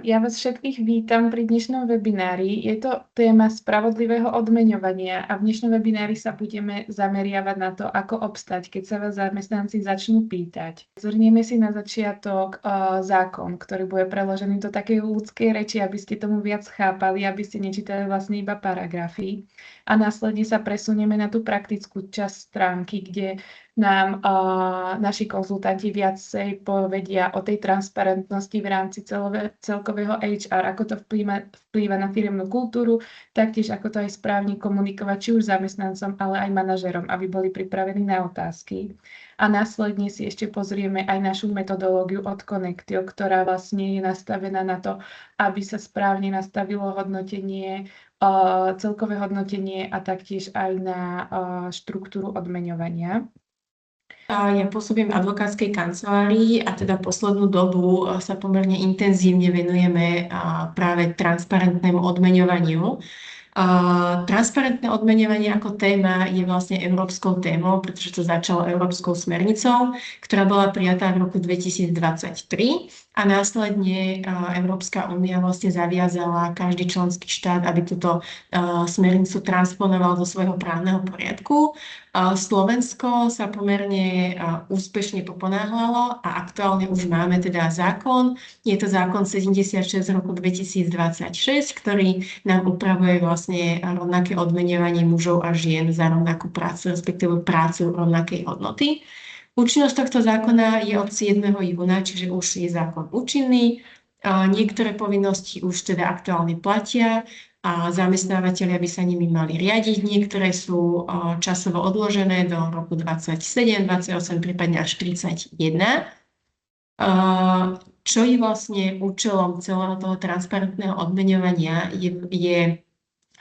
Ja vás všetkých vítam pri dnešnom webinári. Je to téma spravodlivého odmeňovania a v dnešnom webinári sa budeme zameriavať na to, ako obstať, keď sa vás zamestnanci začnú pýtať. Zhrnieme si na začiatok zákon, ktorý bude preložený do takej ľudskej reči, aby ste tomu viac chápali, aby ste nečítali vlastne iba paragrafy. A následne sa presunieme na tú praktickú časť stránky, kde nám naši konzultanti viacej povedia o tej transparentnosti v rámci celkového HR, ako to vplýva na firemnú kultúru, taktiež ako to aj správne komunikovať či už zamestnancom, ale aj manažerom, aby boli pripravení na otázky. A následne si ešte pozrieme aj našu metodológiu od Connectio, ktorá vlastne je nastavená na to, aby sa správne nastavilo hodnotenie, celkové hodnotenie a taktiež aj na štruktúru odmeňovania. Ja pôsobím v advokátskej kancelárii a teda poslednú dobu sa pomerne intenzívne venujeme práve transparentnému odmeňovaniu. Transparentné odmeňovanie ako téma je vlastne európskou témou, pretože to začalo európskou smernicou, ktorá bola prijatá v roku 2023 a následne Európska únia vlastne zaviazala každý členský štát, aby túto smernicu transponoval do svojho právneho poriadku. Slovensko sa pomerne úspešne poponáhľalo a aktuálne už máme teda zákon. Je to zákon 76 z roku 2026, ktorý nám upravuje vlastne rovnaké odmeňovanie mužov a žien za rovnakú prácu, respektíve prácu rovnakej hodnoty. Účinnosť tohto zákona je od 7. júna, čiže už je zákon účinný. Niektoré povinnosti už teda aktuálne platia a zamestnávateľia by sa nimi mali riadiť. Niektoré sú časovo odložené do roku 27, 28, prípadne až 31. Čo je vlastne účelom celého toho transparentného odmeňovania je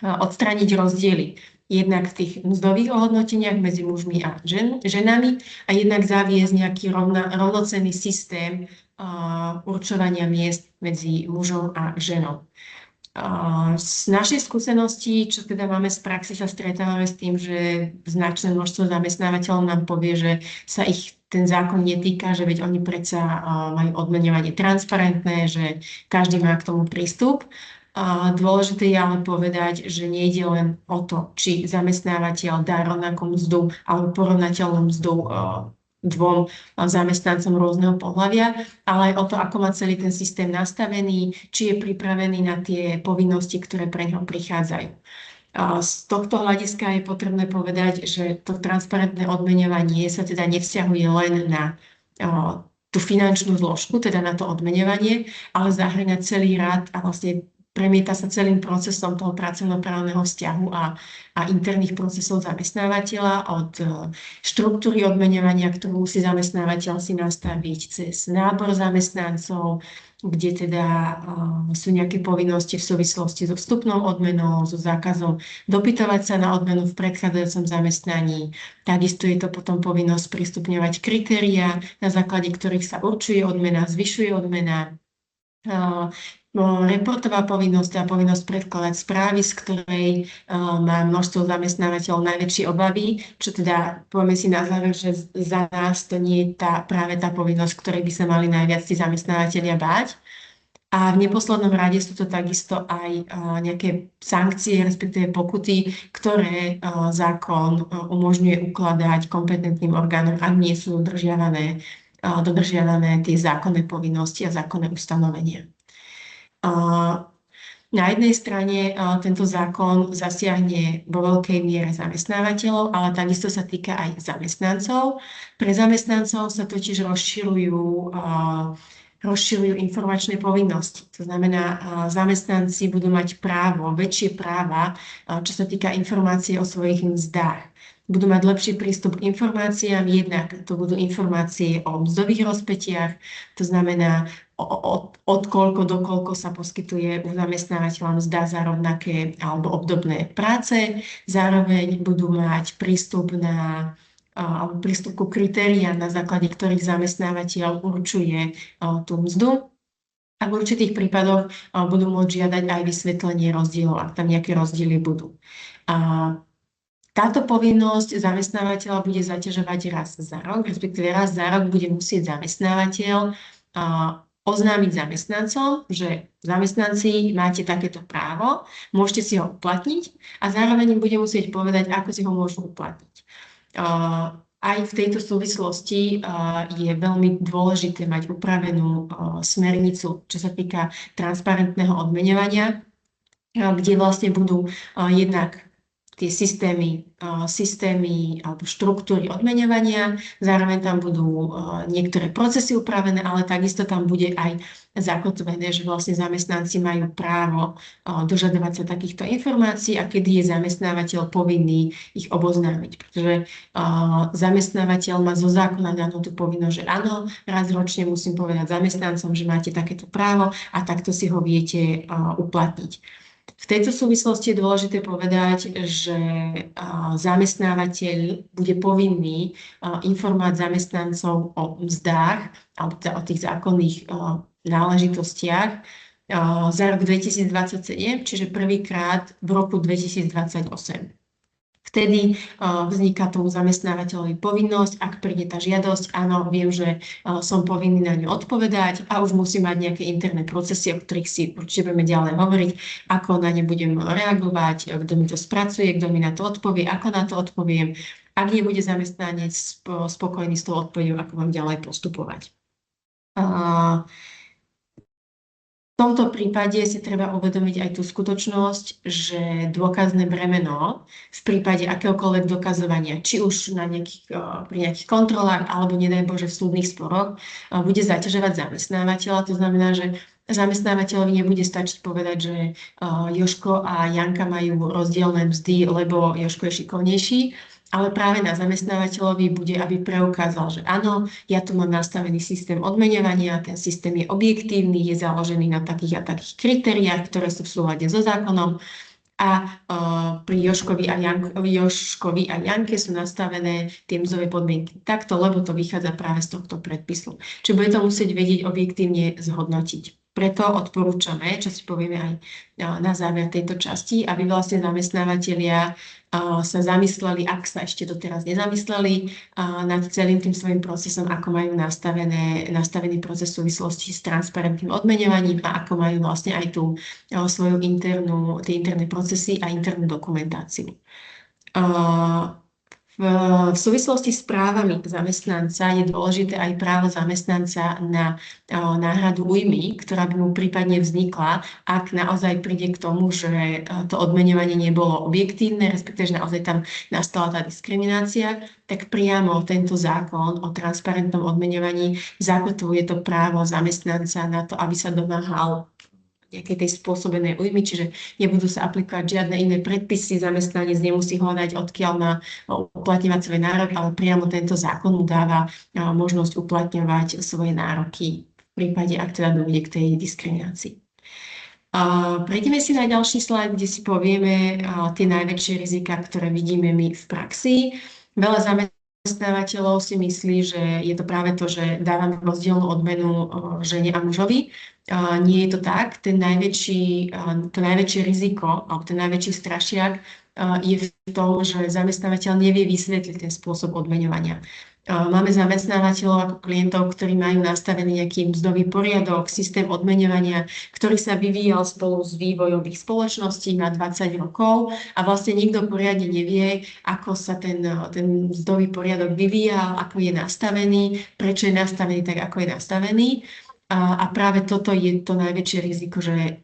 odstrániť rozdiely. Jednak v tých mzdových ohodnoteniach medzi mužmi a ženami a jednak zaviesť nejaký rovnocenný systém určovania miest medzi mužom a ženou. Z našej skúsenosti, čo teda máme z praxi, sa stretávame s tým, že značné množstvo zamestnávateľov nám povie, že sa ich ten zákon netýka, že veď oni predsa majú odmeňovanie transparentné, že každý má k tomu prístup. Dôležité je ale povedať, že nejde len o to, či zamestnávateľ dá rovnakú mzdu alebo porovnateľnú mzdu dvom zamestnancom rôzneho pohlavia, ale aj o to, ako má celý ten systém nastavený, či je pripravený na tie povinnosti, ktoré pre ňo prichádzajú. Z tohto hľadiska je potrebné povedať, že to transparentné odmeňovanie sa teda nevzťahuje len na tú finančnú zložku, teda na to odmeňovanie, ale zahŕňa celý rad a vlastne premieta sa celým procesom toho pracovnoprávneho vzťahu a interných procesov zamestnávateľa od štruktúry odmeňovania, ktorú musí zamestnávateľ si nastaviť, cez nábor zamestnancov, kde teda sú nejaké povinnosti v súvislosti so vstupnou odmenou, so zákazom dopytovať sa na odmenu v predchádzajúcom zamestnaní. Takisto je to potom povinnosť pristupňovať kritériá, na základe ktorých sa určuje odmena, zvyšuje odmena. Reportová povinnosť a povinnosť predkladať správy, z ktorej má množstvo zamestnávateľov najväčšie obavy, čo teda povieme si na záver, že za nás to nie je práve tá povinnosť, ktorej by sa mali najviac tí zamestnávateľia báť. A v neposlednom rade sú to takisto aj nejaké sankcie, respektíve pokuty, ktoré zákon umožňuje ukladať kompetentným orgánom, ak nie sú dodržiavané tie zákonné povinnosti a zákonné ustanovenia. Na jednej strane tento zákon zasiahne vo veľkej miere zamestnávateľov, ale takisto sa týka aj zamestnancov. Pre zamestnancov sa totiž rozširujú informačné povinnosti. To znamená, zamestnanci budú mať väčšie práva, čo sa týka informácie o svojich mzdách. Budú mať lepší prístup k informáciám, jednak to budú informácie o mzdových rozpätiach, to znamená, od koľko do koľko sa poskytuje u zamestnávateľa mzda za rovnaké alebo obdobné práce. Zároveň budú mať prístup ku kritériám, na základe ktorých zamestnávateľ určuje tú mzdu. A v určitých prípadoch budú môcť žiadať aj vysvetlenie rozdielov, ak tam nejaké rozdiely budú. Táto povinnosť zamestnávateľa bude zaťažovať raz za rok, respektíve raz za rok bude musieť zamestnávateľ oznámiť zamestnancom, že zamestnanci máte takéto právo, môžete si ho uplatniť a zároveň im bude musieť povedať, ako si ho môžu uplatniť. Aj v tejto súvislosti je veľmi dôležité mať upravenú smernicu, čo sa týka transparentného odmeňovania, kde vlastne budú jednak tie systémy alebo štruktúry odmeňovania, zároveň tam budú niektoré procesy upravené, ale takisto tam bude aj zakotvené, že vlastne zamestnanci majú právo dožadovať sa takýchto informácií a kedy je zamestnávateľ povinný ich oboznámiť, pretože zamestnávateľ má zo zákona danú tú povinnosť, že áno, raz ročne musím povedať zamestnancom, že máte takéto právo a takto si ho viete uplatniť. V tejto súvislosti je dôležité povedať, že zamestnávateľ bude povinný informovať zamestnancov o mzdách alebo o tých zákonných náležitostiach za rok 2027, čiže prvýkrát v roku 2028. Vtedy vzniká tomu zamestnávateľovi povinnosť, ak príde tá žiadosť, áno, viem, že som povinný na ňu odpovedať a už musím mať nejaké interné procesy, o ktorých si určite budeme ďalej hovoriť, ako na ne budem reagovať, kto mi to spracuje, kto mi na to odpovie, ako na to odpoviem. Ak nebude zamestnanec spokojný s tou odpoveďou, ako mám ďalej postupovať. V tomto prípade si treba uvedomiť aj tú skutočnosť, že dôkazné bremeno v prípade akéhokoľvek dokazovania, či už pri nejakých kontrolách alebo nedaj Bože v súdnych sporoch, bude zaťažovať zamestnávateľa. To znamená, že zamestnávateľovi nebude stačiť povedať, že Jožko a Janka majú rozdielne mzdy, lebo Jožko je šikovnejší, ale práve na zamestnávateľovi bude, aby preukázal, že áno, ja tu mám nastavený systém odmeňovania, ten systém je objektívny, je založený na takých a takých kritériách, ktoré sú v súlade so zákonom a pri Jožkovi a Janke sú nastavené tie mzdové podmienky takto, lebo to vychádza práve z tohto predpisu. Čiže bude to musieť vedieť objektívne zhodnotiť. Preto odporúčame, čo si povieme aj na záver tejto časti, aby vlastne zamestnávateľia sa zamysleli, ak sa ešte doteraz nezamysleli, nad celým tým svojím procesom, ako majú nastavený proces v súvislosti s transparentným odmeňovaním a ako majú vlastne aj tú svoju tie interné procesy a internú dokumentáciu. V súvislosti s právami zamestnanca je dôležité aj právo zamestnanca na náhradu újmy, ktorá by mu prípadne vznikla, ak naozaj príde k tomu, že to odmeňovanie nebolo objektívne, respektíve, že naozaj tam nastala tá diskriminácia, tak priamo tento zákon o transparentnom odmeňovaní zakotvuje to právo zamestnanca na to, aby sa domáhal nejakej tej spôsobenej újmy, čiže nebudú sa aplikovať žiadne iné predpisy, zamestnanec nemusí hľadať, odkiaľ má uplatňovať svoje nároky, ale priamo tento zákon mu dáva možnosť uplatňovať svoje nároky v prípade, ak teda dôjde k tej diskriminácii. Prejdeme si na ďalší slajd, kde si povieme tie najväčšie rizika, ktoré vidíme my v praxi. Veľa zamestnávateľov si myslí, že je to práve to, že dávame rozdielnú odmenu žene a mužovi. Nie je to tak. To najväčšie riziko, alebo ten najväčší strašiak je v tom, že zamestnávateľ nevie vysvetliť ten spôsob odmeňovania. Máme zamestnávateľov ako klientov, ktorí majú nastavený nejaký mzdový poriadok, systém odmeňovania, ktorý sa vyvíjal spolu s vývojom ich spoločností na 20 rokov a vlastne nikto poriadne nevie, ako sa ten mzdový poriadok vyvíjal, ako je nastavený, prečo je nastavený tak, ako je nastavený. A práve toto je to najväčšie riziko, že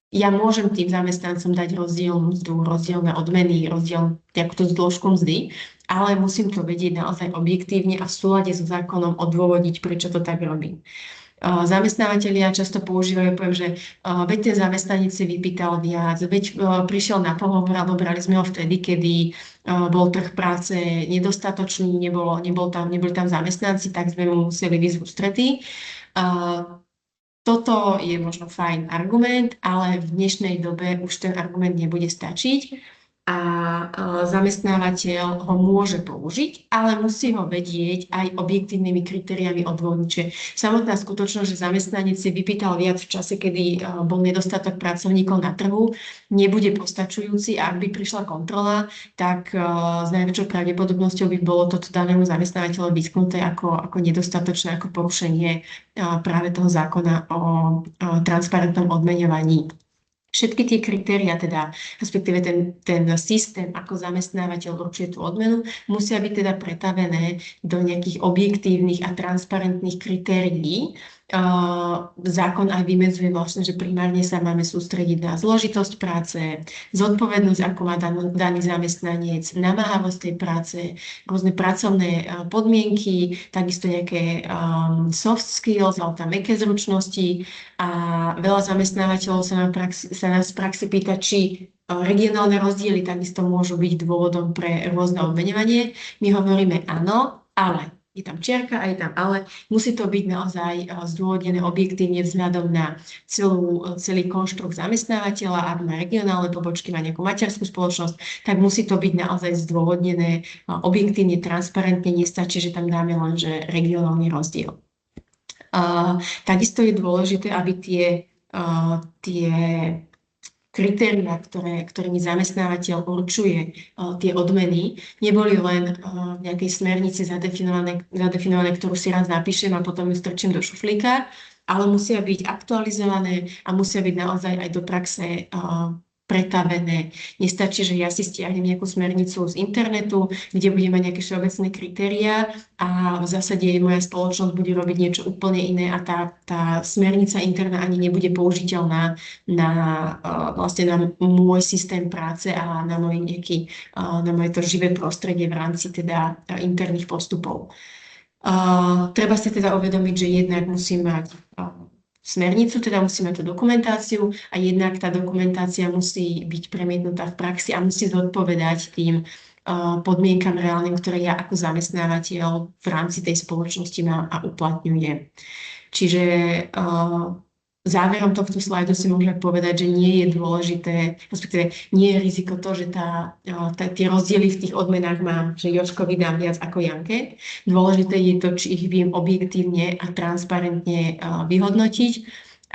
ja môžem tým zamestnancom dať rozdielnú mzdu, rozdielne odmeny, takúto zložku mzdy, ale musím to vedieť naozaj objektívne a v súlade so zákonom odôvodniť, prečo to tak robím. Zamestnávateľia často používajú pojem, že veď ten zamestnanec si vypýtal viac, veď prišiel na pohovor, alebo brali sme ho vtedy, kedy bol trh práce nedostatočný, neboli tam zamestnanci, tak sme mu museli výsť v ústretí. Toto je možno fajn argument, ale v dnešnej dobe už ten argument nebude stačiť. a zamestnávateľ ho môže použiť, ale musí ho vedieť aj objektívnymi kritériami odvodniť. Čiže samotná skutočnosť, že zamestnanec si vypýtal viac v čase, kedy bol nedostatok pracovníkov na trhu, nebude postačujúci a ak by prišla kontrola, tak s najväčšou pravdepodobnosťou by bolo toto danému zamestnávateľovi vytknuté ako nedostatočné, ako porušenie práve toho zákona o transparentnom odmeňovaní. Všetky tie kritéria, teda respektíve ten systém, ako zamestnávateľ určuje tú odmenu, musia byť teda pretavené do nejakých objektívnych a transparentných kritérií. Zákon aj vymedzuje vlastne, že primárne sa máme sústrediť na zložitosť práce, zodpovednosť, ako má daný zamestnanec, namáhavosť tej práce, rôzne pracovné podmienky, takisto nejaké soft skills, alebo tam mäkké zručnosti a veľa zamestnávateľov sa nás v praxi pýta, či regionálne rozdiely takisto môžu byť dôvodom pre rôzne odmeňovanie. My hovoríme áno, ale je tam čiarka a je tam ale. Musí to byť naozaj zdôvodnené objektívne vzhľadom na celý konštrukt zamestnávateľa, ak má regionálne pobočky, má nejakú materskú spoločnosť, tak musí to byť naozaj zdôvodnené objektívne, transparentne. Nestačí, že tam dáme len, že regionálny rozdiel. Takisto je dôležité, aby tie kritériá, ktorými zamestnávateľ určuje tie odmeny, neboli len v nejakej smernici zadefinované, ktorú si raz napíšem a potom ju strčím do šuflíka, ale musia byť aktualizované a musia byť naozaj aj do praxe pretavené. Nestačí, že ja si stiahnem nejakú smernicu z internetu, kde budem mať nejaké všeobecné kritériá a v zásade moja spoločnosť bude robiť niečo úplne iné a tá smernica interná ani nebude použiteľná vlastne na môj systém práce a na moje to živé prostredie v rámci teda interných postupov. Treba si teda uvedomiť, že jednak musím mať smernicu, teda musí mať tú dokumentáciu a jednak tá dokumentácia musí byť premietnutá v praxi a musí zodpovedať tým podmienkam reálnym, ktoré ja ako zamestnávateľ v rámci tej spoločnosti mám a uplatňujem. Čiže záverom tohto slajdu si môžeme povedať, že nie je dôležité, respektíve nie je riziko to, že tie rozdiely v tých odmenách mám, že Jožkovi dám viac ako Janke. Dôležité je to, či ich viem objektívne a transparentne vyhodnotiť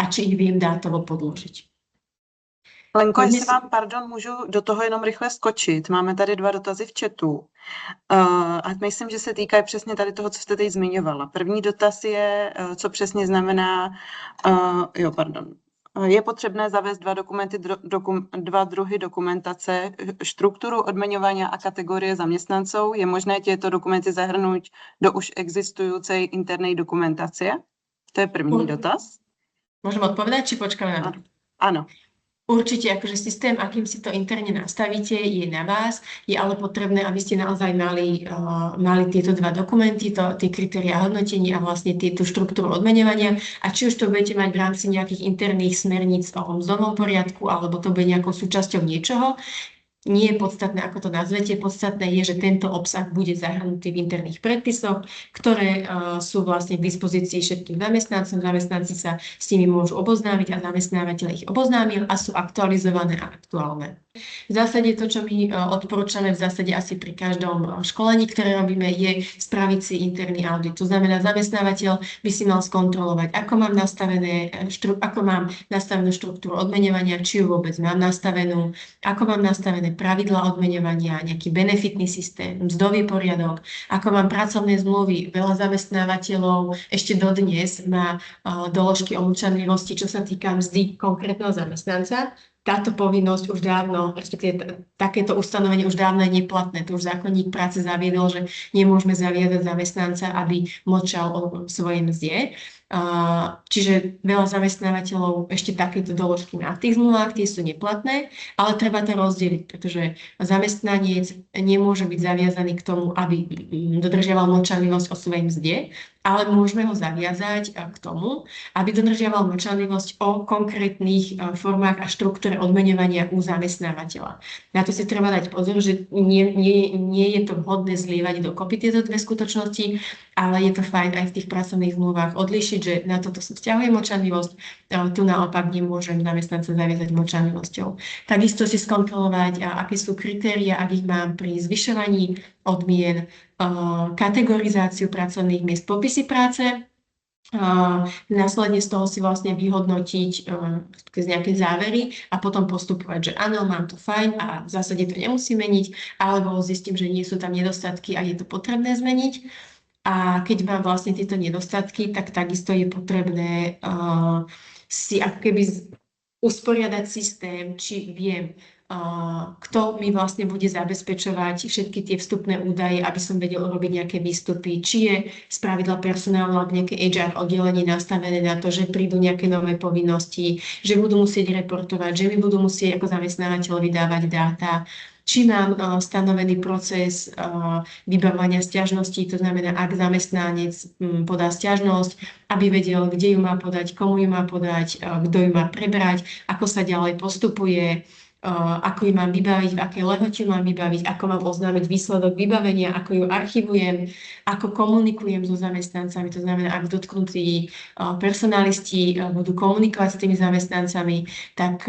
a či ich viem dátovo podložiť. Lenko, jestli vám, pardon, můžu do toho jenom rychle skočit. Máme tady 2 dotazy v chatu. A myslím, že se týkají přesně tady toho, co jste teď zmiňovala. První dotaz je, co přesně znamená, je potřebné zavést 2 druhy dokumentace, štrukturu odmeňování a kategorie zaměstnanců. Je možné tieto dokumenty zahrnout do už existující internej dokumentace? To je první dotaz. Môžem odpovedať, či počkáme na to? Áno. Určite, akože systém, akým si to interne nastavíte, je na vás, je ale potrebné, aby ste naozaj mali tieto 2 dokumenty, tie kritériá hodnotenia a vlastne tú štruktúru odmeňovania. A či už to budete mať v rámci nejakých interných smerníc o mzdovom poriadku, alebo to bude nejakou súčasťou niečoho, nie je podstatné, ako to nazvete. Podstatné je, že tento obsah bude zahrnutý v interných predpisoch, ktoré sú vlastne k dispozícii všetkým zamestnancom. Zamestnanci sa s nimi môžu oboznámiť a zamestnávateľ ich oboznámil a sú aktualizované a aktuálne. V zásade to, čo my odporúčame v zásade asi pri každom školení, ktoré robíme, je spraviť si interný audit. To znamená, zamestnávateľ by si mal skontrolovať, ako mám nastavenú štruktúru odmeňovania, či ju vôbec mám nastavenú, ako mám nastavené pravidlá odmeňovania, nejaký benefitný systém, mzdový poriadok, ako mám pracovné zmluvy. Veľa zamestnávateľov ešte dodnes má doložky o mlčanlivosti, čo sa týka mzdy konkrétneho zamestnanca. Táto povinnosť už dávno, respektíve takéto ustanovenie už dávno je neplatné. To už zákonník práce zaviedol, že nemôžeme zaviadať zamestnanca, aby mlčal o svojej mzde. Čiže veľa zamestnávateľov ešte takéto doložky má v tých zmluvách, tie sú neplatné, ale treba to rozdeliť, pretože zamestnanec nemôže byť zaviazaný k tomu, aby dodržiaval mlčanlivosť o svojej mzde, ale môžeme ho zaviazať k tomu, aby dodržiaval mlčanlivosť o konkrétnych formách a štruktúre odmeňovania u zamestnávateľa. Na to si treba dať pozor, že nie je to vhodné zlievať dokopy tieto 2 skutočnosti, ale je to fajn aj v tých pracovných zmluvách odlíšiť, určiť, že na toto sa vzťahuje mlčanlivosť, tu naopak nemôžem zamestnanca zaviazať mlčanlivosťou. Takisto si skontrolovať, aké sú kritéria, ak ich mám pri zvyšovaní odmien, kategorizáciu pracovných miest, popisy práce, následne z toho si vlastne vyhodnotiť z nejaké závery a potom postupovať, že áno, mám to fajn a v zásade to nemusím meniť, alebo zistím, že nie sú tam nedostatky a je to potrebné zmeniť. A keď mám vlastne tieto nedostatky, tak takisto je potrebné si ako keby usporiadať systém, či viem, kto mi vlastne bude zabezpečovať všetky tie vstupné údaje, aby som vedel urobiť nejaké výstupy, či je spravidla personálu alebo nejaké HR oddelenie nastavené na to, že prídu nejaké nové povinnosti, že budú musieť reportovať, že mi budú musieť ako zamestnávateľ vydávať dáta, či mám stanovený proces vybavovania sťažností, to znamená, ak zamestnanec podá sťažnosť, aby vedel, kde ju má podať, komu ju má podať, kto ju má prebrať, ako sa ďalej postupuje, ako ju mám vybaviť, v akej lehote mám vybaviť, ako mám oznámiť výsledok vybavenia, ako ju archivujem, ako komunikujem so zamestnancami. To znamená, ak dotknutí personalisti budú komunikovať s tými zamestnancami, tak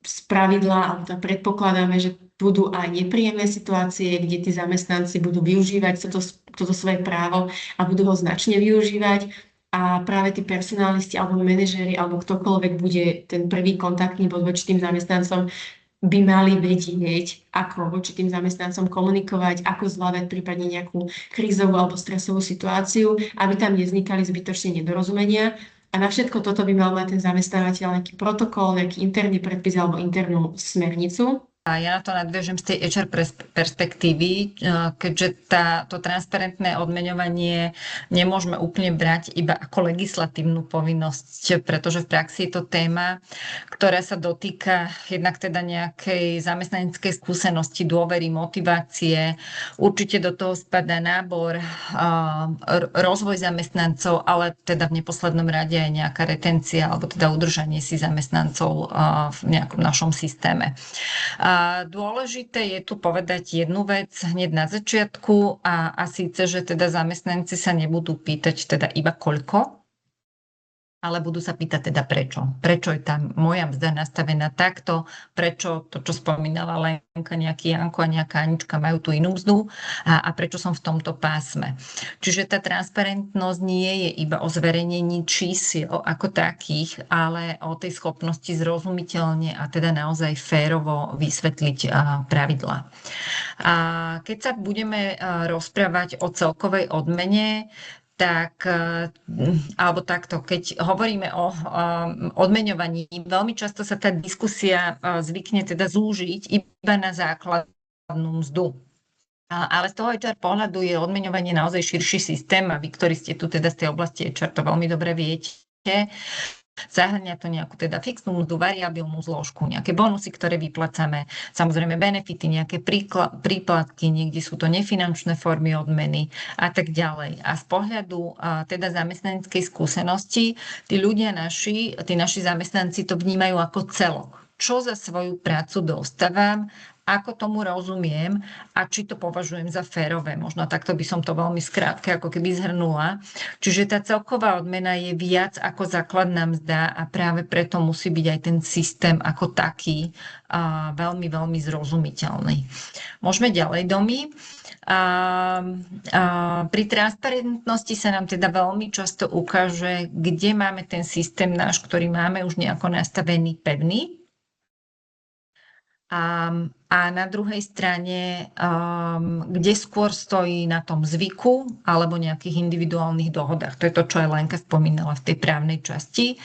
spravidla, alebo predpokladáme, že budú aj nepríjemné situácie, kde tí zamestnanci budú využívať toto svoje právo a budú ho značne využívať. A práve tí personalisti alebo manažéri alebo ktokoľvek bude ten prvý kontaktný bod voči tým zamestnancom, by mali vedieť, ako voči tým zamestnancom komunikovať, ako zvládať prípadne nejakú krízovú alebo stresovú situáciu, aby tam nevznikali zbytočne nedorozumenia. A na všetko toto by mal mať ten zamestnávateľ nejaký protokol, nejaký interný predpis alebo internú smernicu. A ja na to nadviažem z tej HR perspektívy, keďže to transparentné odmeňovanie nemôžeme úplne brať iba ako legislatívnu povinnosť, pretože v praxi je to téma, ktorá sa dotýka jednak teda nejakej zamestnaneckej skúsenosti, dôvery, motivácie. Určite do toho spadá nábor, rozvoj zamestnancov, ale teda v neposlednom rade aj nejaká retencia alebo teda udržanie si zamestnancov v nejakom našom systéme. Dôležité je tu povedať jednu vec hneď na začiatku a síce, že teda zamestnanci sa nebudú pýtať teda iba koľko, ale budú sa pýtať teda prečo. Prečo je tam moja mzda nastavená takto, prečo to, čo spomínala Lenka, nejaký Janko a nejaká Anička majú tú inú mzdu a prečo som v tomto pásme. Čiže tá transparentnosť nie je iba o zverejnení čísiel ako takých, ale o tej schopnosti zrozumiteľne a teda naozaj férovo vysvetliť pravidlá. A keď sa budeme rozprávať o celkovej odmene, tak, alebo takto, keď hovoríme o odmeňovaní, veľmi často sa tá diskusia zvykne teda zúžiť iba na základnú mzdu. Ale z toho HR pohľadu je odmeňovanie naozaj širší systém a vy, ktorí ste tu teda z tej oblasti HR, to veľmi dobre viete. Zahŕňa to nejakú teda fixnú mzdu, variabilnú zložku, nejaké bonusy, ktoré vyplácame, samozrejme benefity, nejaké príplatky, niekde sú to nefinančné formy odmeny a tak ďalej. A z pohľadu teda zamestnaneckej skúsenosti, tí naši zamestnanci to vnímajú ako celok. Čo za svoju prácu dostávam, ako tomu rozumiem a či to považujem za férové. Možno takto by som to veľmi skrátke ako keby zhrnula. Čiže tá celková odmena je viac ako základná mzda a práve preto musí byť aj ten systém ako taký veľmi, veľmi zrozumiteľný. Môžeme ďalej, Domi. Pri transparentnosti sa nám teda veľmi často ukáže, kde máme ten systém náš, ktorý máme už nejako nastavený pevný. A na druhej strane, kde skôr stojí na tom zvyku alebo nejakých individuálnych dohodách. To je to, čo aj Lenka spomínala v tej právnej časti.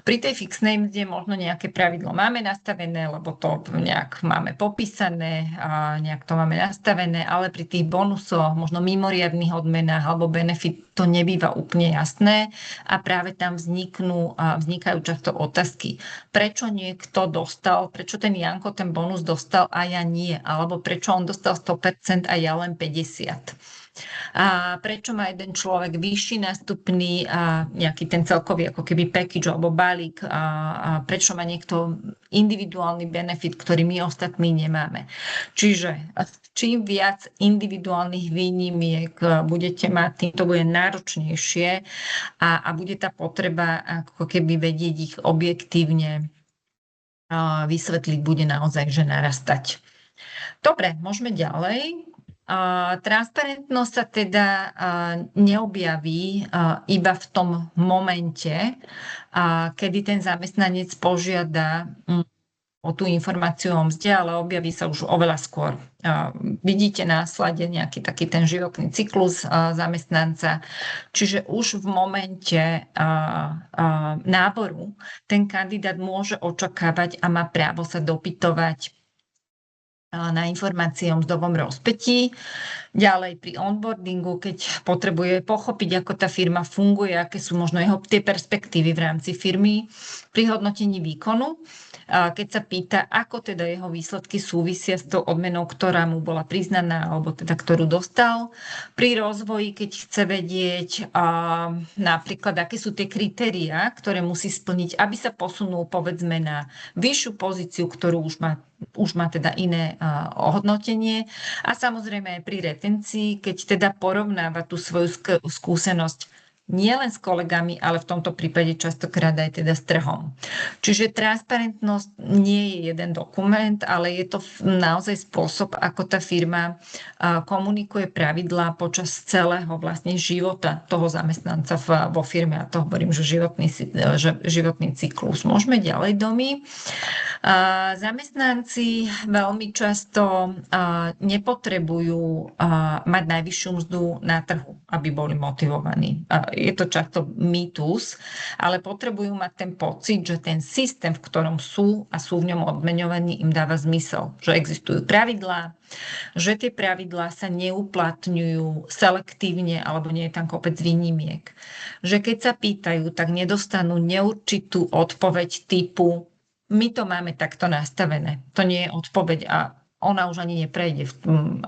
Pri tej fixnej mzde možno nejaké pravidlo máme nastavené, lebo to nejak máme popísané, nejak to máme nastavené, ale pri tých bonusoch, možno mimoriadnych odmenách alebo benefit, to nebýva úplne jasné a práve tam vznikajú často otázky. Prečo niekto dostal, prečo ten Janko ten bonus dostal a a ja nie, alebo prečo on dostal 100% a ja len 50%. A prečo má jeden človek vyšší nástupný a nejaký ten celkový ako keby package alebo balík a prečo má niekto individuálny benefit, ktorý my ostatní nemáme. Čiže čím viac individuálnych výnimiek budete mať, tým to bude náročnejšie a bude tá potreba ako keby vedieť ich objektívne vysvetliť, bude naozaj že narastať. Dobre, môžeme ďalej. Transparentnosť sa teda neobjaví iba v tom momente, kedy ten zamestnanec požiada o tú informáciu o mzde, ale objaví sa už oveľa skôr. Vidíte na slade nejaký taký ten životný cyklus zamestnanca, čiže už v momente náboru ten kandidát môže očakávať a má právo sa dopytovať na informácie o mzdovom rozpätí. Ďalej pri onboardingu, keď potrebuje pochopiť, ako tá firma funguje, aké sú možno tie perspektívy v rámci firmy. Pri hodnotení výkonu, keď sa pýta, ako teda jeho výsledky súvisia s tou odmenou, ktorá mu bola priznaná, alebo teda ktorú dostal. Pri rozvoji, keď chce vedieť napríklad, aké sú tie kritériá, ktoré musí splniť, aby sa posunul povedzme na vyššiu pozíciu, ktorú už má teda iné ohodnotenie. A samozrejme aj pri retencii, keď teda porovnáva tú svoju skúsenosť nie len s kolegami, ale v tomto prípade častokrát aj teda s trhom. Čiže transparentnosť nie je jeden dokument, ale je to naozaj spôsob, ako tá firma komunikuje pravidlá počas celého vlastne života toho zamestnanca vo firme. A to hovorím, že životný cyklus. Môžeme ďalej, Domi. Zamestnanci veľmi často nepotrebujú mať najvyššiu mzdu na trhu, aby boli motivovaní. Je to často mýtus, ale potrebujú mať ten pocit, že ten systém, v ktorom sú a sú v ňom odmeňovaní, im dáva zmysel, že existujú pravidlá, že tie pravidlá sa neuplatňujú selektívne alebo nie je tam kopec výnimiek. Že keď sa pýtajú, tak nedostanú neurčitú odpoveď typu my to máme takto nastavené. To nie je odpoveď a ona už ani neprejde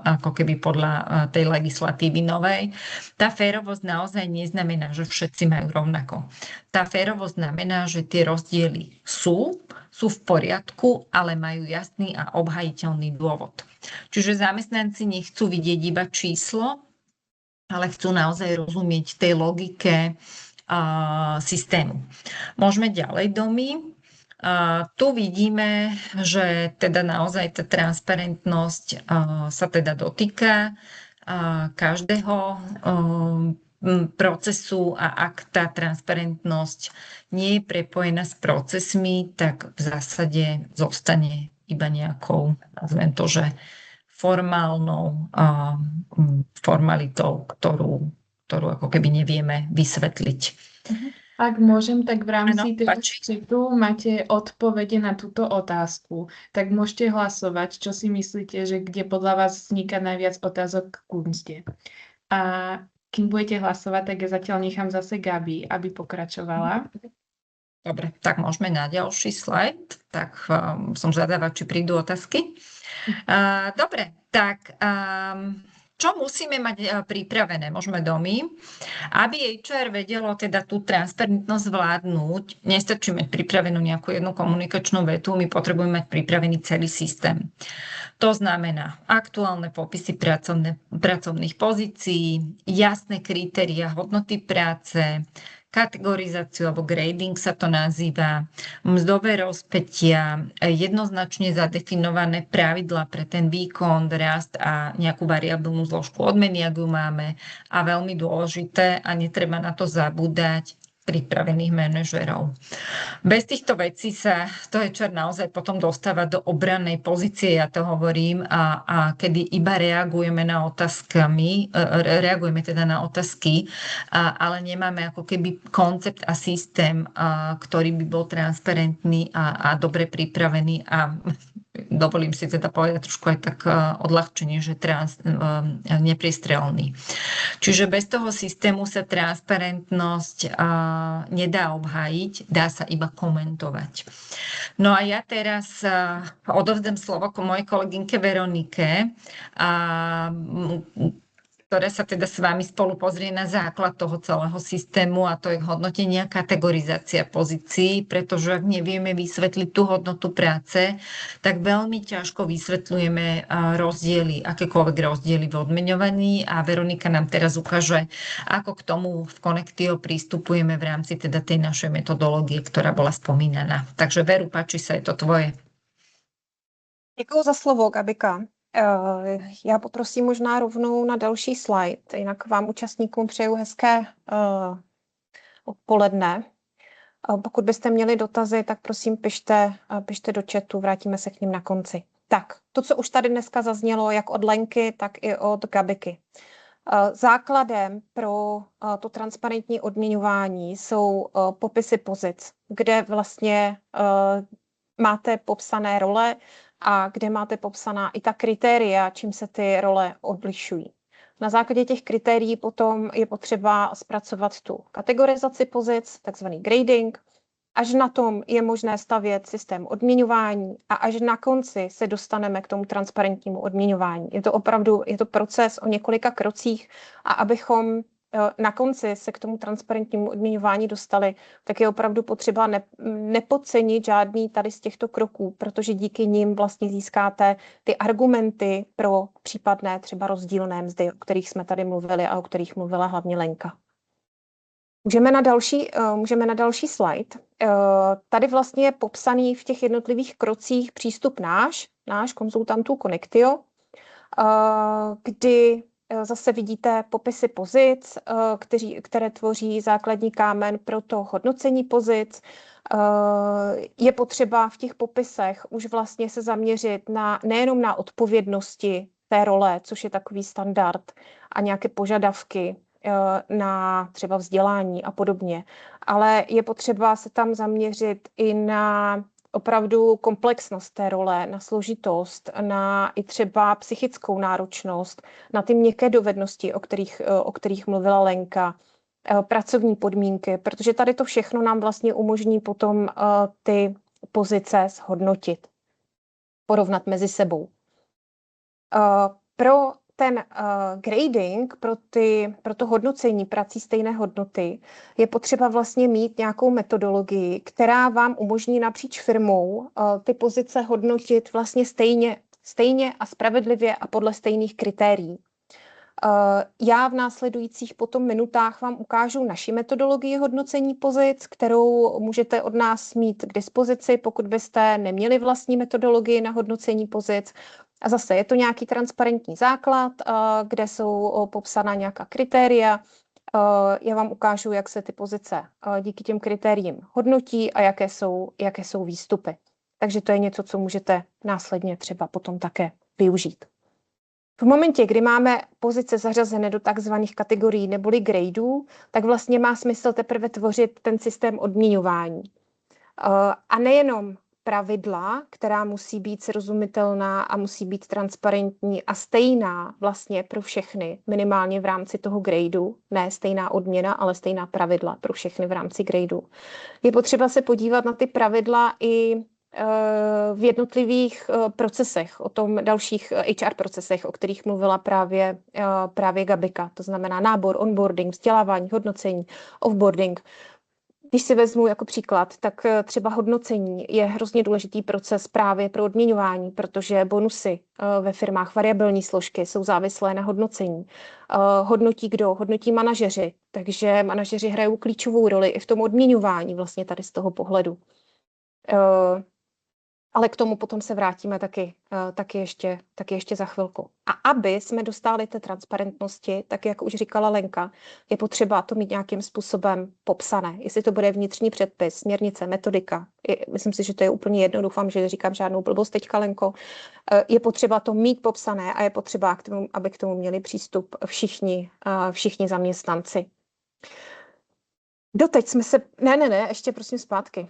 ako keby podľa tej legislatívy novej. Tá férovosť naozaj neznamená, že všetci majú rovnako. Tá férovosť znamená, že tie rozdiely sú v poriadku, ale majú jasný a obhajiteľný dôvod. Čiže zamestnanci nechcú vidieť iba číslo, ale chcú naozaj rozumieť tej logike systému. Môžeme ďalej, Domi. Tu vidíme, že teda naozaj tá transparentnosť sa teda dotýka každého procesu a ak tá transparentnosť nie je prepojená s procesmi, tak v zásade zostane iba nejakou, nazvem to, že formálnou formalitou, ktorú ako keby nevieme vysvetliť. Ak môžem, tak v rámci toho četu máte odpovede na túto otázku. Tak môžete hlasovať, čo si myslíte, že kde podľa vás vzniká najviac otázok k mzde. A kým budete hlasovať, tak ja zatiaľ nechám zase Gabi, aby pokračovala. Dobre, tak môžeme na ďalší slajd. Tak som zvedáva, či prídu otázky. Dobre, tak čo musíme mať pripravené? Môžeme, Domi. Aby HR vedelo teda tú transparentnosť vládnuť, nestačí mať pripravenú nejakú jednu komunikačnú vetu, my potrebujeme mať pripravený celý systém. To znamená aktuálne popisy pracovných pozícií, jasné kritéria hodnoty práce, kategorizáciu alebo grading sa to nazýva, mzdové rozpätia, jednoznačne zadefinované pravidlá pre ten výkon, rast a nejakú variabilnú zložku odmeny, ak ju máme. A veľmi dôležité, a netreba na to zabúdať, pripravených manažerov. Bez týchto vecí sa to HR naozaj potom dostáva do obrannej pozície, ja to hovorím, a kedy iba reagujeme teda na otázky, ale nemáme ako keby koncept a systém, ktorý by bol transparentný a dobre pripravený a dovolím si teda povedať trošku aj tak odľahčenie, že nepriestrelný. Čiže bez toho systému sa transparentnosť nedá obhájiť, dá sa iba komentovať. No a ja teraz odovzdám slovo mojej kolegynke Veronike, ktorá sa teda s vami spolu pozrie na základ toho celého systému, a to je hodnotenie a kategorizácia pozícií, pretože ak nevieme vysvetliť tú hodnotu práce, tak veľmi ťažko vysvetľujeme rozdiely, akékoľvek rozdiely v odmeňovaní, a Veronika nám teraz ukáže, ako k tomu v Connectio prístupujeme v rámci teda tej našej metodológie, ktorá bola spomínaná. Takže Veru, páči sa, je to tvoje. Děkuji za slovo, Gabika. Já poprosím možná rovnou na další slide, jinak vám účastníkům přeju hezké odpoledne. Pokud byste měli dotazy, tak prosím pište do chatu, vrátíme se k ním na konci. Tak, to, co už tady dneska zaznělo, jak od Lenky, tak i od Gabiky. Základem pro to transparentní odměňování jsou popisy pozic, kde vlastně máte popsané role a kde máte popsaná i ta kritéria, čím se ty role odlišují. Na základě těch kritérií potom je potřeba zpracovat tu kategorizaci pozic, takzvaný grading. Až na tom je možné stavět systém odměňování a až na konci se dostaneme k tomu transparentnímu odměňování. Je to proces o několika krocích, a abychom na konci se k tomu transparentnímu odměňování dostali, tak je opravdu potřeba nepodcenit žádný tady z těchto kroků, protože díky nim vlastně získáte ty argumenty pro případné třeba rozdílné mzdy, o kterých jsme tady mluvili a o kterých mluvila hlavně Lenka. Můžeme na další slide. Tady vlastně je popsaný v těch jednotlivých krocích přístup náš konzultantů Connectio, kdy zase vidíte popisy pozic, které tvoří základní kámen pro to hodnocení pozic. Je potřeba v těch popisech už vlastně se zaměřit nejenom na odpovědnosti té role, což je takový standard, a nějaké požadavky na třeba vzdělání a podobně, ale je potřeba se tam zaměřit i na opravdu komplexnost té role, na složitost, na i třeba psychickou náročnost, na ty měkké dovednosti, o kterých mluvila Lenka, pracovní podmínky, protože tady to všechno nám vlastně umožní potom ty pozice shodnotit, porovnat mezi sebou. Pro ten grading, pro to hodnocení prací stejné hodnoty je potřeba vlastně mít nějakou metodologii, která vám umožní napříč firmou ty pozice hodnotit vlastně stejně a spravedlivě a podle stejných kritérií. Já v následujících potom minutách vám ukážu naši metodologii hodnocení pozic, kterou můžete od nás mít k dispozici, pokud byste neměli vlastní metodologii na hodnocení pozic. A zase je to nějaký transparentní základ, kde jsou popsaná nějaká kritéria. Já vám ukážu, jak se ty pozice díky těm kritériím hodnotí a jaké jsou výstupy. Takže to je něco, co můžete následně třeba potom také využít. V momentě, kdy máme pozice zařazené do takzvaných kategorií neboli gradeů, tak vlastně má smysl teprve tvořit ten systém odměňování. A nejenom pravidla, která musí být srozumitelná a musí být transparentní a stejná vlastně pro všechny, minimálně v rámci toho gradeu, ne stejná odměna, ale stejná pravidla pro všechny v rámci gradeu. Je potřeba se podívat na ty pravidla i v jednotlivých procesech, o tom dalších HR procesech, o kterých mluvila právě Gabika, to znamená nábor, onboarding, vzdělávání, hodnocení, offboarding. Když si vezmu jako příklad, tak třeba hodnocení je hrozně důležitý proces právě pro odměňování, protože bonusy ve firmách, variabilní složky jsou závislé na hodnocení. Hodnotí kdo? Hodnotí manažeři, takže manažeři hrajou klíčovou roli i v tom odměňování vlastně tady z toho pohledu. Ale k tomu potom se vrátíme taky ještě za chvilku. A aby jsme dostali té transparentnosti, tak jak už říkala Lenka, je potřeba to mít nějakým způsobem popsané. Jestli to bude vnitřní předpis, směrnice, metodika, myslím si, že to je úplně jedno, doufám, že říkám žádnou blbost teďka, Lenko, je potřeba to mít popsané a je potřeba, aby k tomu měli přístup všichni zaměstnanci. Doteď jsme se... Ne, ještě prosím zpátky.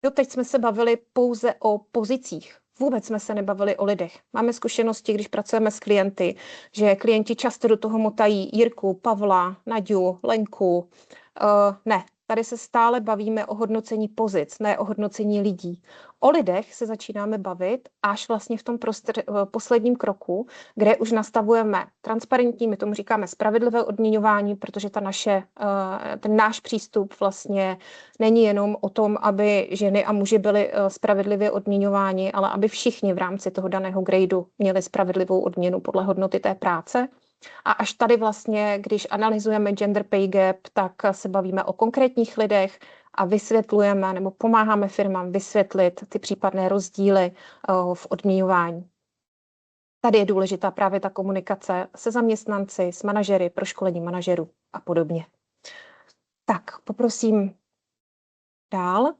Doteď jsme se bavili pouze o pozicích. Vůbec jsme se nebavili o lidech. Máme zkušenosti, když pracujeme s klienty, že klienti často do toho motají Jirku, Pavla, Naďu, Lenku. Ne, tady se stále bavíme o hodnocení pozic, ne o hodnocení lidí. O lidech se začínáme bavit až vlastně v tom posledním kroku, kde už nastavujeme transparentní, my tomu říkáme spravedlivé odměňování, protože ten náš přístup vlastně není jenom o tom, aby ženy a muži byli spravedlivě odměňováni, ale aby všichni v rámci toho daného gradeu měli spravedlivou odměnu podle hodnoty té práce. A až tady vlastně, když analyzujeme gender pay gap, tak se bavíme o konkrétních lidech a vysvětlujeme nebo pomáháme firmám vysvětlit ty případné rozdíly v odměňování. Tady je důležitá právě ta komunikace se zaměstnanci, s manažery, proškolení manažerů a podobně. Tak, poprosím dál.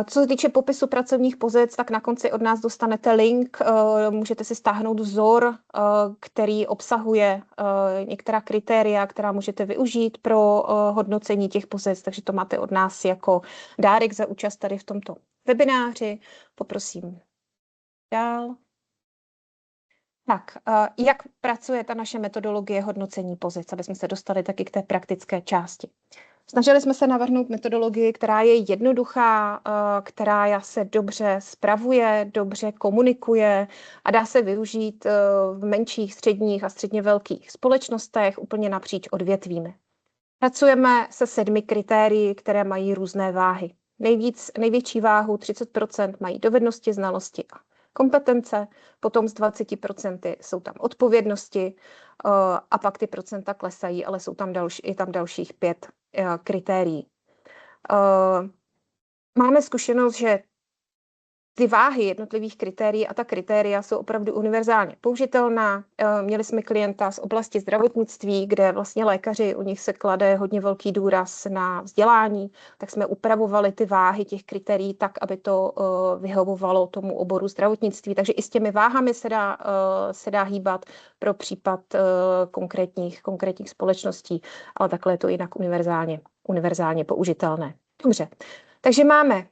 Co se týče popisu pracovních pozic, tak na konci od nás dostanete link, můžete si stáhnout vzor, který obsahuje některá kritéria, která můžete využít pro hodnocení těch pozic, takže to máte od nás jako dárek za účast tady v tomto webináři. Poprosím dál. Tak, jak pracuje ta naše metodologie hodnocení pozic, aby jsme se dostali taky k té praktické části. Snažili jsme se navrhnout metodologii, která je jednoduchá, která se dobře spravuje, dobře komunikuje a dá se využít v menších, středních a středně velkých společnostech úplně napříč odvětvími. Pracujeme se 7 kritérii, které mají různé váhy. Největší váhu 30% mají dovednosti, znalosti a kompetence, potom z 20% jsou tam odpovědnosti a pak ty procenta klesají, ale jsou tam dalších 5 kritérií. Máme zkušenost, že ty váhy jednotlivých kritérií a ta kritéria jsou opravdu univerzálně použitelná. Měli jsme klienta z oblasti zdravotnictví, kde vlastně lékaři, u nich se klade hodně velký důraz na vzdělání, tak jsme upravovali ty váhy těch kritérií tak, aby to vyhovovalo tomu oboru zdravotnictví. Takže i s těmi váhami se dá hýbat pro případ konkrétních společností, ale takhle je to jinak univerzálně použitelné. Dobře, takže máme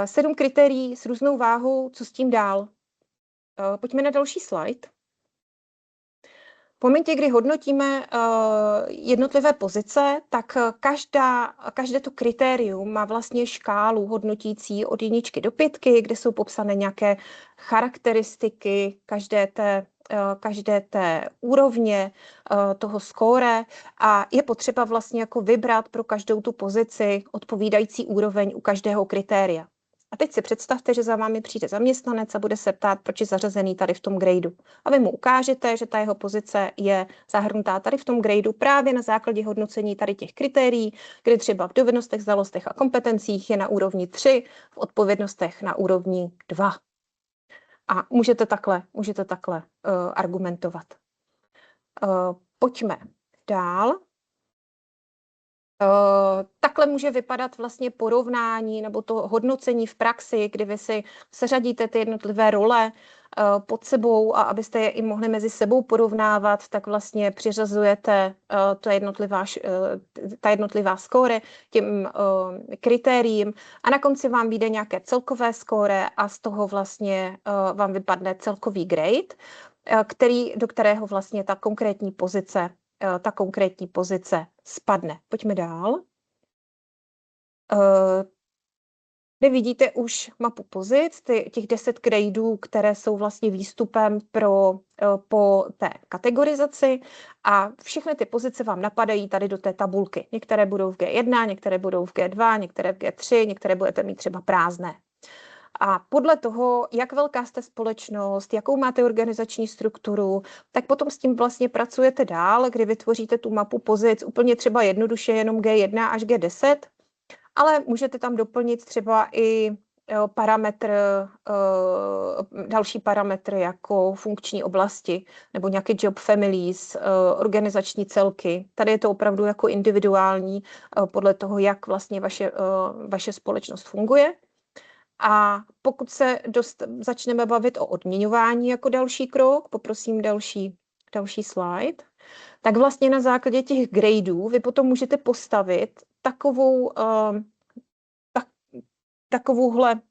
7 kritérií s různou váhou, co s tím dál. Pojďme na další slide. V momentě, kdy hodnotíme jednotlivé pozice, tak každé to kritérium má vlastně škálu hodnotící od 1 do 5, kde jsou popsané nějaké charakteristiky každé té úrovně toho skóre a je potřeba vlastně jako vybrat pro každou tu pozici odpovídající úroveň u každého kritéria. A teď si představte, že za vámi přijde zaměstnanec a bude se ptát, proč je zařazený tady v tom gradeu. A vy mu ukážete, že ta jeho pozice je zahrnutá tady v tom gradeu právě na základě hodnocení tady těch kritérií, kdy třeba v dovednostech, znalostech a kompetencích je na úrovni 3, v odpovědnostech na úrovni 2. A můžete takhle argumentovat. Pojďme dál. Takhle může vypadat vlastně porovnání nebo to hodnocení v praxi, kdy vy si seřadíte ty jednotlivé role pod sebou a abyste je i mohli mezi sebou porovnávat, tak vlastně přiřazujete ta jednotlivá skóre těm kritériím a na konci vám vyjde nějaké celkové skóre a z toho vlastně vám vypadne celkový grade, do kterého vlastně ta konkrétní pozice spadne. Pojďme dál. Vy vidíte už mapu pozic, těch 10 gradeů, které jsou vlastně výstupem po té kategorizaci a všechny ty pozice vám napadají tady do té tabulky. Některé budou v G1, některé budou v G2, některé v G3, některé budete mít třeba prázdné. A podle toho, jak velká jste společnost, jakou máte organizační strukturu, tak potom s tím vlastně pracujete dál, kdy vytvoříte tu mapu pozic úplně třeba jednoduše jenom G1 až G10, ale můžete tam doplnit třeba i další parametry jako funkční oblasti nebo nějaké job families, organizační celky. Tady je to opravdu jako individuální podle toho, jak vlastně vaše společnost funguje. A pokud se začneme bavit o odměňování jako další krok, poprosím další slide, tak vlastně na základě těch gradeů vy potom můžete postavit takovouhle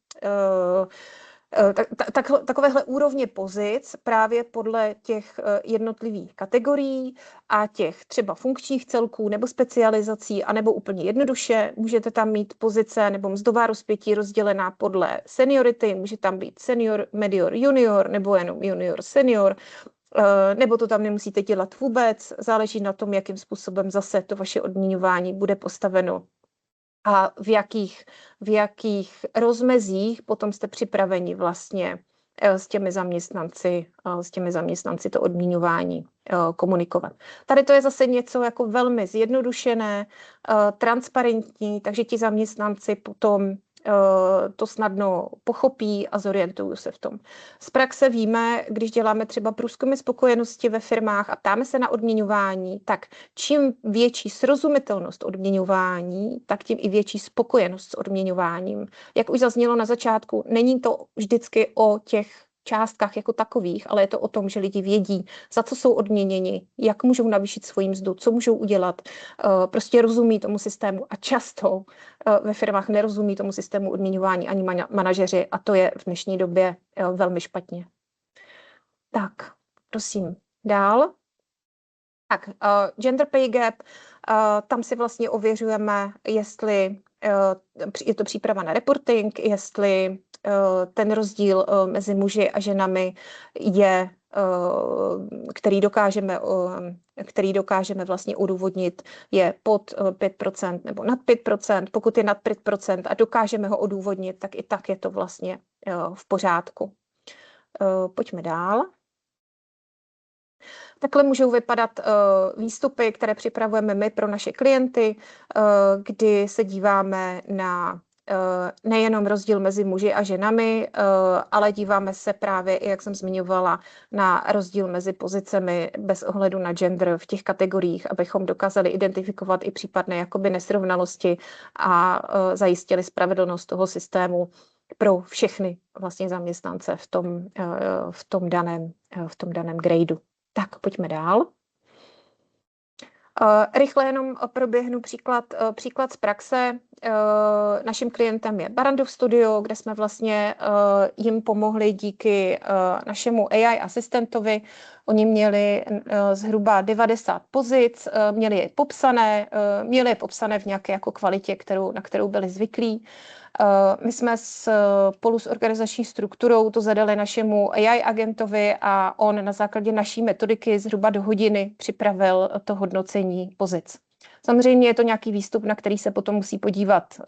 Takovéhle úrovně pozic právě podle těch jednotlivých kategorií a těch třeba funkčních celků nebo specializací, anebo úplně jednoduše můžete tam mít pozice nebo mzdová rozpětí rozdělená podle seniority, může tam být senior, medior, junior nebo jenom junior, senior, nebo to tam nemusíte dělat vůbec, záleží na tom, jakým způsobem zase to vaše odměňování bude postaveno a v jakých rozmezích potom jste připraveni vlastně s těmi zaměstnanci to odměňování komunikovat. Tady to je zase něco jako velmi zjednodušené, transparentní, takže ti zaměstnanci potom to snadno pochopí a zorientují se v tom. Z praxe víme, když děláme třeba průzkumy spokojenosti ve firmách a ptáme se na odměňování, tak čím větší srozumitelnost odměňování, tak tím i větší spokojenost s odměňováním. Jak už zaznělo na začátku, není to vždycky o těch částkách jako takových, ale je to o tom, že lidi vědí, za co jsou odměněni, jak můžou navýšit svoji mzdu, co můžou udělat, prostě rozumí tomu systému a často ve firmách nerozumí tomu systému odměňování ani manažeři a to je v dnešní době velmi špatně. Tak, prosím, dál. Tak, gender pay gap, tam si vlastně ověřujeme, jestli je to příprava na reporting, jestli ten rozdíl mezi muži a ženami je, který dokážeme vlastně odůvodnit, je pod 5% nebo nad 5%. Pokud je nad 5% a dokážeme ho odůvodnit, tak i tak je to vlastně v pořádku. Pojďme dál. Takhle můžou vypadat výstupy, které připravujeme my pro naše klienty, kdy se díváme na nejenom rozdíl mezi muži a ženami, ale díváme se právě, jak jsem zmiňovala, na rozdíl mezi pozicemi bez ohledu na gender v těch kategoriích, abychom dokázali identifikovat i případné jakoby nesrovnalosti a zajistili spravedlnost toho systému pro všechny vlastně zaměstnance v tom daném gradeu. Tak, pojďme dál. Rychle jenom proběhnu příklad z praxe. Naším klientem je Barrandov Studio, kde jsme vlastně jim pomohli díky našemu AI asistentovi. Oni měli zhruba 90 pozic, měli je popsané v nějaké jako kvalitě, na kterou byli zvyklí. My jsme spolu s organizační strukturou to zadali našemu AI agentovi a on na základě naší metodiky zhruba do hodiny připravil to hodnocení pozic. Samozřejmě je to nějaký výstup, na který se potom musí podívat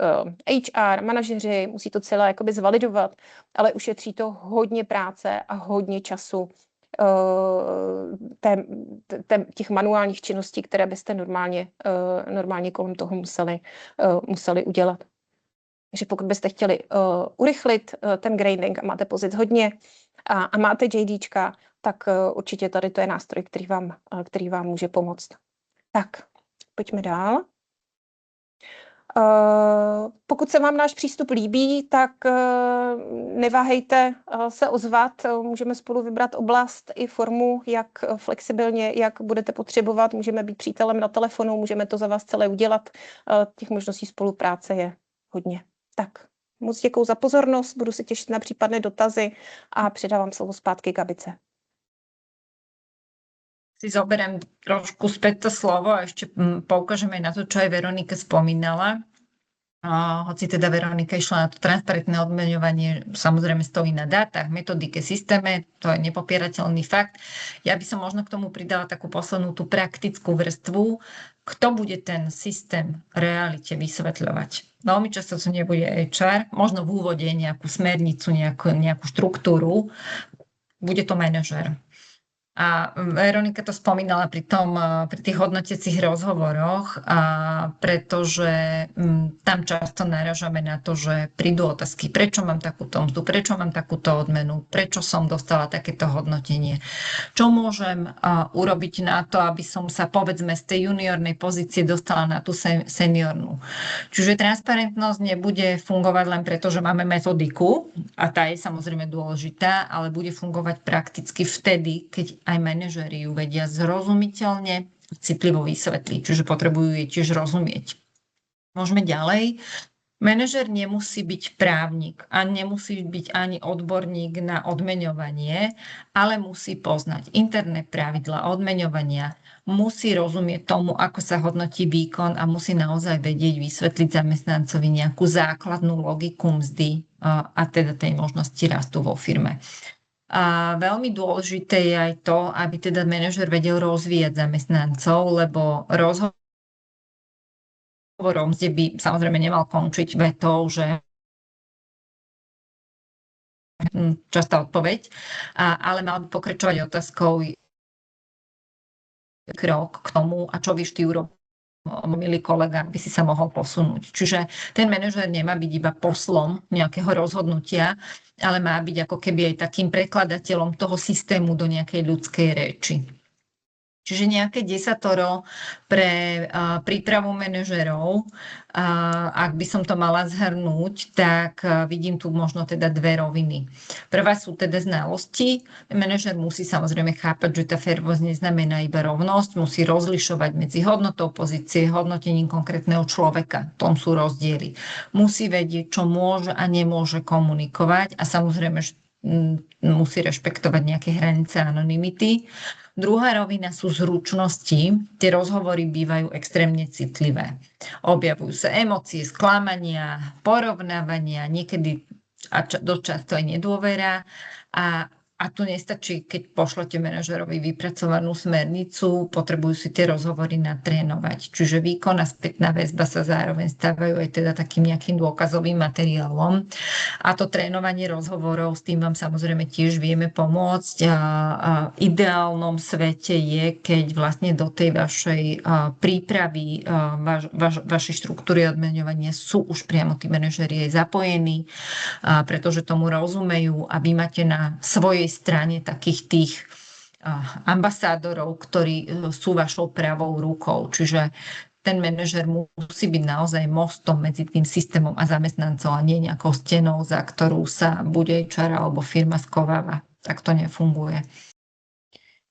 HR, manažeři, musí to celé jakoby zvalidovat, ale ušetří to hodně práce a hodně času těch manuálních činností, které byste normálně kolem toho museli udělat. Takže pokud byste chtěli urychlit ten grading a máte pozic hodně a máte JDčka, tak určitě tady to je nástroj, který vám může pomoct. Tak, pojďme dál. Pokud se vám náš přístup líbí, tak neváhejte se ozvat. Můžeme spolu vybrat oblast i formu, jak flexibilně, jak budete potřebovat. Můžeme být přítelem na telefonu, můžeme to za vás celé udělat. Těch možností spolupráce je hodně. Tak, moc děkuju za pozornost, budu se těšit na případné dotazy a předávám slovo zpátky Gabice. Si zoberiem trošku späť to slovo a ešte poukážeme aj na to, čo aj Veronika spomínala. Hoci teda Veronika išla na to transparentné odmeňovanie, samozrejme stojí na dátach, metodike, systéme, to je nepopierateľný fakt. Ja by som možno k tomu pridala takú poslednú tú praktickú vrstvu, kto bude ten systém realite vysvetľovať. Veľmi často to nebude HR, možno v úvode nejakú smernicu, nejakú štruktúru, bude to manažer. A Veronika to spomínala pri tých hodnotiacich rozhovoroch, pretože tam často naražame na to, že prídu otázky, prečo mám takúto mzdu, prečo mám takúto odmenu, prečo som dostala takéto hodnotenie, čo môžem urobiť na to, aby som sa povedzme z tej juniornej pozície dostala na tú seniornú. Čiže transparentnosť nebude fungovať len preto, že máme metodiku a tá je samozrejme dôležitá, ale bude fungovať prakticky vtedy, keď aj manažeri ju vedia zrozumiteľne, citlivo vysvetliť, čiže potrebujú jej tiež rozumieť. Môžeme ďalej. Manažer nemusí byť právnik a nemusí byť ani odborník na odmeňovanie, ale musí poznať interné pravidlá odmeňovania, musí rozumieť tomu, ako sa hodnotí výkon a musí naozaj vedieť vysvetliť zamestnancovi nejakú základnú logiku mzdy a teda tej možnosti rastu vo firme. A veľmi dôležité je aj to, aby teda manažer vedel rozvíjať zamestnancov, lebo rozhovorom, kde by samozrejme nemal končiť vetou, že častá odpoveď, ale mal by pokračovať otázkou krok k tomu, a čo víš ty urobiť, milý kolega, by si sa mohol posunúť. Čiže ten manažer nemá byť iba poslom nejakého rozhodnutia, ale má byť ako keby aj takým prekladateľom toho systému do nejakej ľudskej reči. Čiže nejaké desatoro pre prípravu manažerov. Ak by som to mala zhrnúť, tak vidím tu možno teda dve roviny. Prvá sú teda znalosti. Manažer musí samozrejme chápať, že tá férovosť neznamená iba rovnosť, musí rozlišovať medzi hodnotou pozície, hodnotením konkrétneho človeka. V tom sú rozdiely. Musí vedieť, čo môže a nemôže komunikovať a samozrejme musí rešpektovať nejaké hranice anonymity. Druhá rovina sú zručnosti. Tie rozhovory bývajú extrémne citlivé. Objavujú sa emócie, sklamania, porovnávania, niekedy a dosť často aj nedôvera. A tu nestačí, keď pošlete manažerovi vypracovanú smernicu, potrebujú si tie rozhovory natrénovať. Čiže výkon a spätná väzba sa zároveň stávajú aj teda takým nejakým dôkazovým materiálom. A to trénovanie rozhovorov, s tým vám samozrejme tiež vieme pomôcť. V ideálnom svete je, keď vlastne do tej vašej prípravy, vašej štruktúry odmeňovania sú už priamo tí manažeri aj zapojení, pretože tomu rozumejú a vy máte na svojej strane takých tých ambasádorov, ktorí sú vašou pravou rukou. Čiže ten manažer musí byť naozaj mostom medzi tým systémom a zamestnancom a nie nejakou stenou, za ktorú sa bude HR alebo firma skováva. Tak to nefunguje.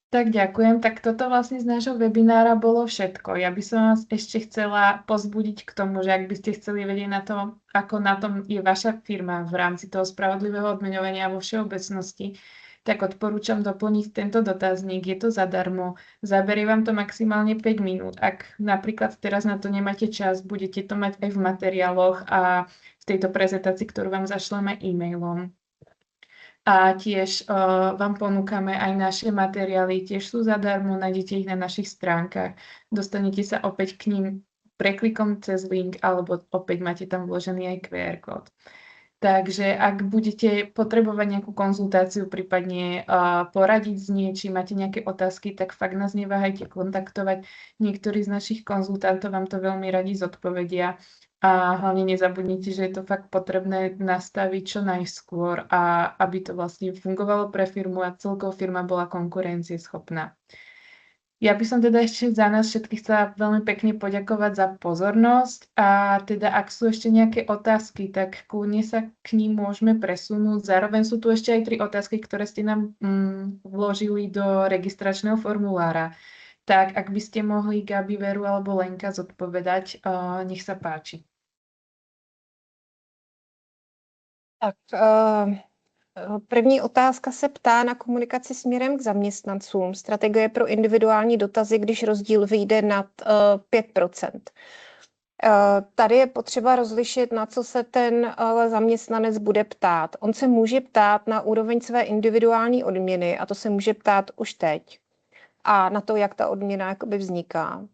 Tak ďakujem. Tak toto vlastne z nášho webinára bolo všetko. Ja by som vás ešte chcela pozbudiť k tomu, že ak by ste chceli vedieť na to, ako na tom je vaša firma v rámci toho spravodlivého odmeňovania vo všeobecnosti, tak odporúčam doplniť tento dotazník. Je to zadarmo. Zaberie vám to maximálne 5 minút. Ak napríklad teraz na to nemáte čas, budete to mať aj v materiáloch a v tejto prezentácii, ktorú vám zašleme e-mailom. A tiež vám ponúkame aj naše materiály, tiež sú zadarmo, nájdete ich na našich stránkach. Dostanete sa opäť k ním preklikom cez link, alebo opäť máte tam vložený aj QR kód. Takže ak budete potrebovať nejakú konzultáciu, prípadne poradiť s niečím, máte nejaké otázky, tak fakt nás neváhajte kontaktovať. Niektorí z našich konzultantov vám to veľmi radi zodpovedia. A hlavne nezabudnite, že je to fakt potrebné nastaviť čo najskôr a aby to vlastne fungovalo pre firmu a celkovo firma bola konkurencieschopná. Ja by som teda ešte za nás všetkých chcela veľmi pekne poďakovať za pozornosť a teda ak sú ešte nejaké otázky, tak kľudne sa k ním môžeme presunúť. Zároveň sú tu ešte aj 3 otázky, ktoré ste nám vložili do registračného formulára. Tak ak by ste mohli Gabi, Veru alebo Lenka zodpovedať, nech sa páči. Tak první otázka se ptá na komunikaci směrem k zaměstnancům. Strategie pro individuální dotazy, když rozdíl vyjde nad 5%. Tady je potřeba rozlišit, na co se ten zaměstnanec bude ptát. On se může ptát na úroveň své individuální odměny a to se může ptát už teď. A na to, jak ta odměna jakoby vzniká.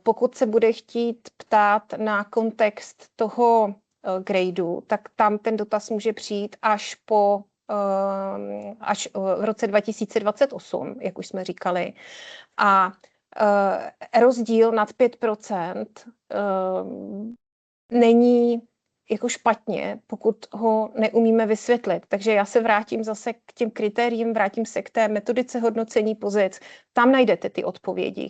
Pokud se bude chtít ptát na kontext toho gradeu, tak tam ten dotaz může přijít až v roce 2028, jak už jsme říkali. A rozdíl nad 5% není jako špatně, pokud ho neumíme vysvětlit. Takže já se vrátím zase k těm kritériím, vrátím se k té metodice hodnocení pozic. Tam najdete ty odpovědi.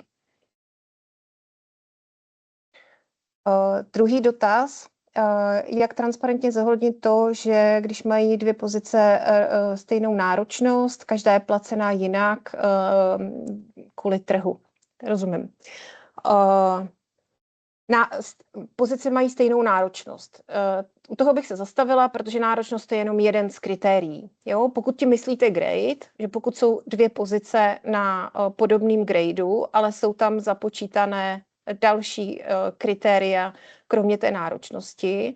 Druhý dotaz. Jak transparentně zohlednit to, že když mají 2 pozice stejnou náročnost, každá je placená jinak kvůli trhu. Rozumím. Pozice mají stejnou náročnost. U toho bych se zastavila, protože náročnost je jenom jeden z kritérií. Jo? Pokud ti myslíte grade, že pokud jsou 2 pozice na podobném gradeu, ale jsou tam započítané další kritéria, kromě té náročnosti,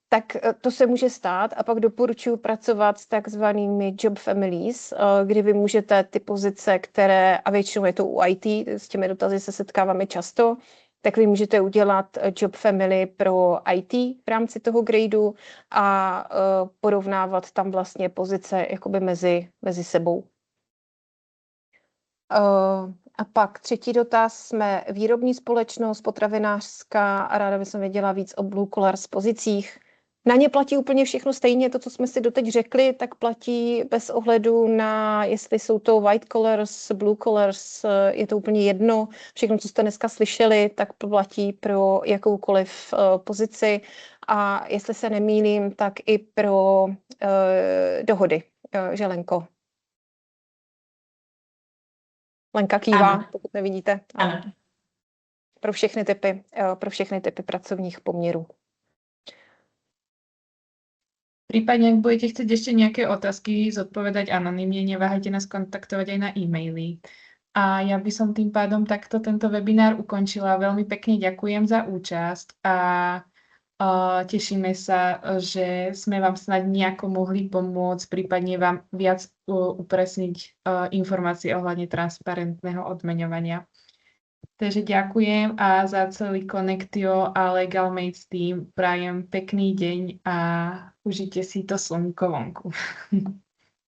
tak to se může stát a pak doporučuji pracovat s takzvanými job families, kdy vy můžete ty pozice, které, a většinou je to u IT, s těmi dotazy se setkáváme často, tak vy můžete udělat job family pro IT v rámci toho gradeu a porovnávat tam vlastně pozice jakoby mezi sebou. A pak třetí dotaz, jsme výrobní společnost, potravinářská a ráda bych věděla víc o blue collars pozicích. Na ně platí úplně všechno stejně, to, co jsme si doteď řekli, tak platí bez ohledu na, jestli jsou to white collars, blue collars, je to úplně jedno. Všechno, co jste dneska slyšeli, tak platí pro jakoukoliv pozici a jestli se nemýlím, tak i pro dohody, že Lenko? Lenka kývá, Ano. pokud nevidíte. Ano. Pro všechny typy pracovních poměrů. Prípadne, ak budete chcieť ešte nejaké otázky zodpovedať anonymne, neváhajte nás kontaktovať aj na e-maily. A ja by som tým pádom takto tento webinár ukončila. Veľmi pekne ďakujem za účasť a tešíme sa, že sme vám snad nejako mohli pomôcť, prípadne vám viac upresniť informácie ohľadne transparentného odmeňovania. Takže ďakujem a za celý Connectio a Legal Mates team prajem pekný deň a užite si to slnko vonku.